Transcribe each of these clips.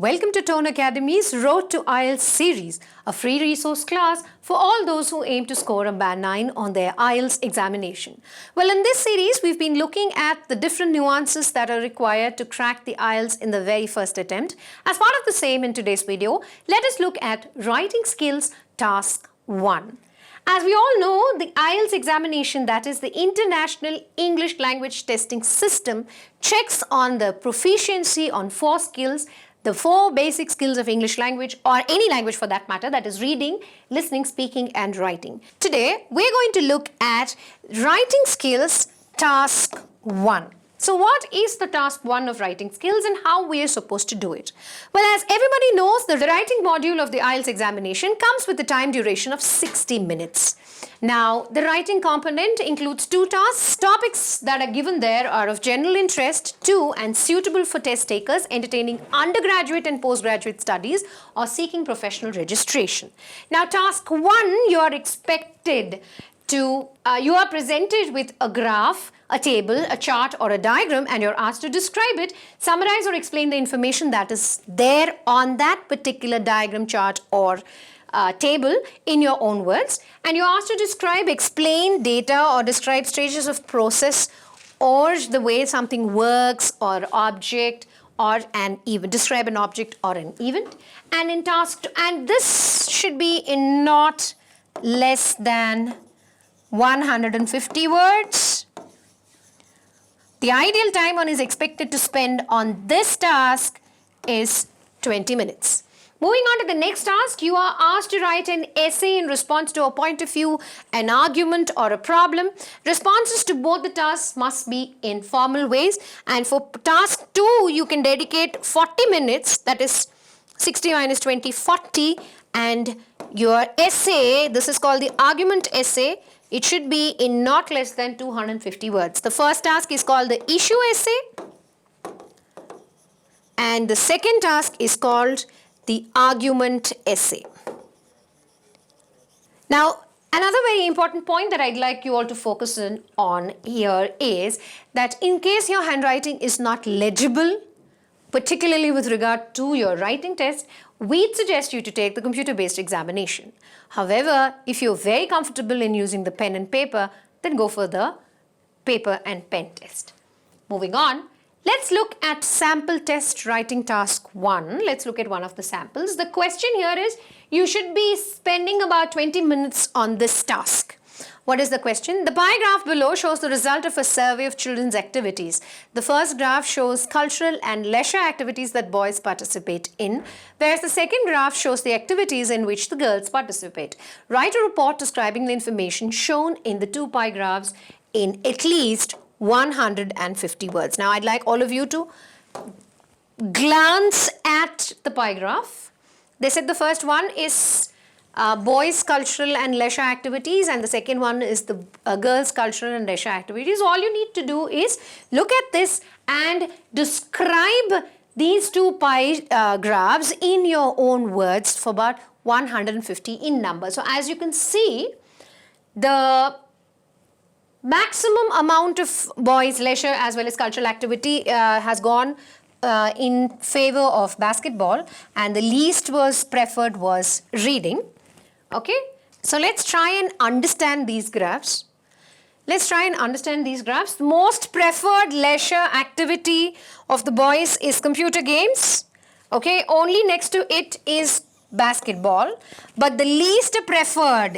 Welcome to Tone Academy's Road to IELTS series, a free resource class for all those who aim to score a band 9 on their IELTS examination. Well, in this series, we've been looking at the different nuances that are required to crack the IELTS in the very first attempt. As part of the same in today's video, let us look at Writing Skills Task 1. As we all know, the IELTS examination, that is the International English Language Testing System, checks on the proficiency on 4 skills, the 4 basic skills of English language, or any language for that matter, that is reading, listening, speaking and writing. Today, we're going to look at Writing Skills Task 1. So what is the task 1 of writing skills and how we are supposed to do it? Well, as everybody knows, the writing module of the IELTS examination comes with a time duration of 60 minutes. Now, the writing component includes 2 tasks. Topics that are given there are of general interest to and suitable for test takers entertaining undergraduate and postgraduate studies or seeking professional registration. Now, task 1, you are expected to, you are presented with a graph, a table, a chart or a diagram, and you're asked to describe it, summarize or explain the information that is there on that particular diagram, chart or table in your own words. And you're asked to describe, explain data or describe stages of process or the way something works or object or an event, describe an object or an event. And in task 2, and this should be in not less than 150 words. The ideal time one is expected to spend on this task is 20 minutes. Moving on to the next task, you are asked to write an essay in response to a point of view, an argument or a problem. Responses to both the tasks must be in formal ways. And for task 2, you can dedicate 40 minutes, that is 60 minus 20, 40. And your essay, this is called the argument essay, it should be in not less than 250 words. The first task is called the issue essay. And the second task is called the argument essay. Now, another very important point that I'd like you all to focus on here is that in case your handwriting is not legible, particularly with regard to your writing test, we'd suggest you to take the computer-based examination. However, if you're very comfortable in using the pen and paper, then go for the paper and pen test. Moving on, let's look at sample test writing task 1. Let's look at one of the samples. The question here is, you should be spending about 20 minutes on this task. What is the question? The pie graph below shows the result of a survey of children's activities. The first graph shows cultural and leisure activities that boys participate in, whereas the second graph shows the activities in which the girls participate. Write a report describing the information shown in the 2 pie graphs in at least 150 words. Now, I'd like all of you to glance at the pie graph. They said the first one is boys' cultural and leisure activities, and the second one is the girls' cultural and leisure activities. All you need to do is look at this and describe these 2 pie graphs in your own words for about 150 in number. So as you can see, the maximum amount of boys' leisure as well as cultural activity has gone in favor of basketball, and the least was preferred was reading. Okay, so let's try and understand these graphs. Let's try and understand these graphs. The most preferred leisure activity of the boys is computer games. Okay, only next to it is basketball, but the least preferred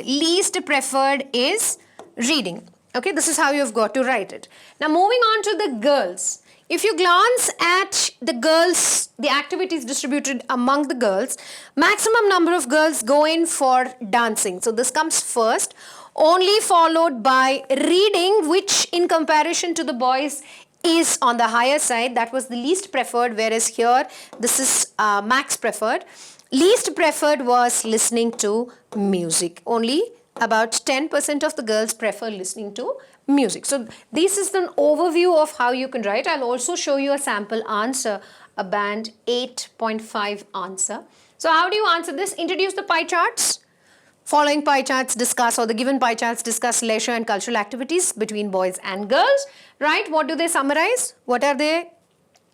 is reading. Okay, this is how you've got to write it. Now, moving on to the girls. If you glance at the girls, the activities distributed among the girls, maximum number of girls go in for dancing. So this comes first, only followed by reading, which in comparison to the boys is on the higher side. That was the least preferred, whereas here this is max preferred. Least preferred was listening to music. Only about 10% of the girls prefer listening to music. So this is an overview of how you can write. I'll also show you a sample answer, a band 8.5 answer. So how do you answer this? Introduce the pie charts. Following pie charts discuss, or the given pie charts discuss leisure and cultural activities between boys and girls. Right? What do they summarize? What are they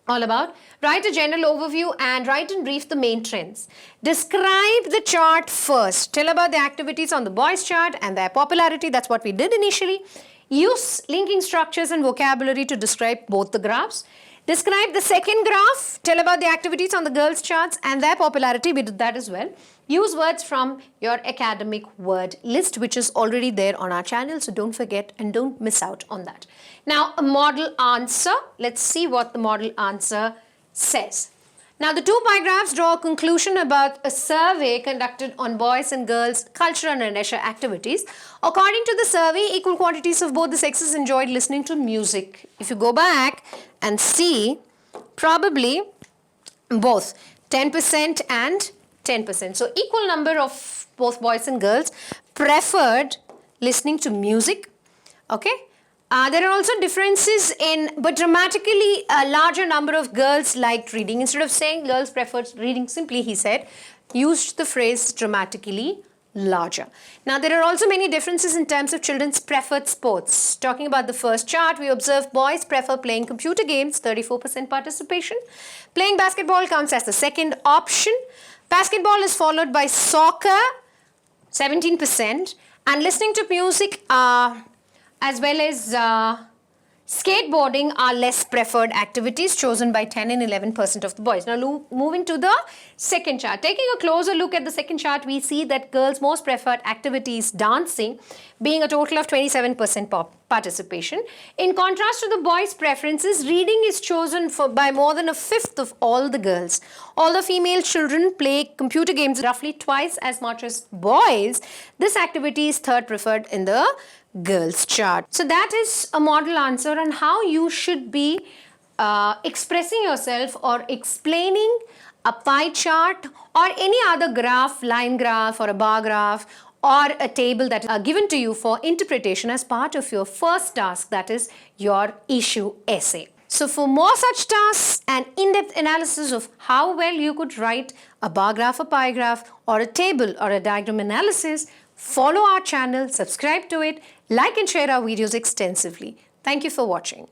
all about. Write a general overview and write in brief the main trends. Describe the chart first. Tell about the activities on the boys chart and their popularity. That's what we did initially. Use linking structures and vocabulary to describe both the graphs. Describe the second graph. Tell about the activities on the girls charts and their popularity. We did that as well. Use words from your academic word list, which is already there on our channel. So don't forget and don't miss out on that. Now, a model answer. Let's see what the model answer says. Now, the two pie graphs draw a conclusion about a survey conducted on boys and girls' cultural and leisure activities. According to the survey, equal quantities of both the sexes enjoyed listening to music. If you go back and see, probably both 10% and 10%. So, equal number of both boys and girls preferred listening to music. Okay. There are also differences but dramatically a larger number of girls liked reading. Instead of saying girls preferred reading simply, he said, used the phrase dramatically larger. Now, there are also many differences in terms of children's preferred sports. Talking about the first chart, we observe boys prefer playing computer games, 34% participation. Playing basketball counts as the second option. Basketball is followed by soccer, 17%, and listening to music as well as skateboarding are less preferred activities chosen by 10 and 11% of the boys. Now, moving to the second chart. Taking a closer look at the second chart, we see that girls' most preferred activity is dancing, being a total of 27% participation. In contrast to the boys' preferences, reading is chosen by more than a fifth of all the girls. All the female children play computer games roughly twice as much as boys. This activity is third preferred in the girls chart. So that is a model answer on how you should be expressing yourself or explaining a pie chart or any other graph, line graph or a bar graph or a table that are given to you for interpretation as part of your first task, that is your issue essay. So for more such tasks and in-depth analysis of how well you could write a bar graph, a pie graph or a table or a diagram analysis, follow our channel, subscribe to it, like and share our videos extensively. Thank you for watching.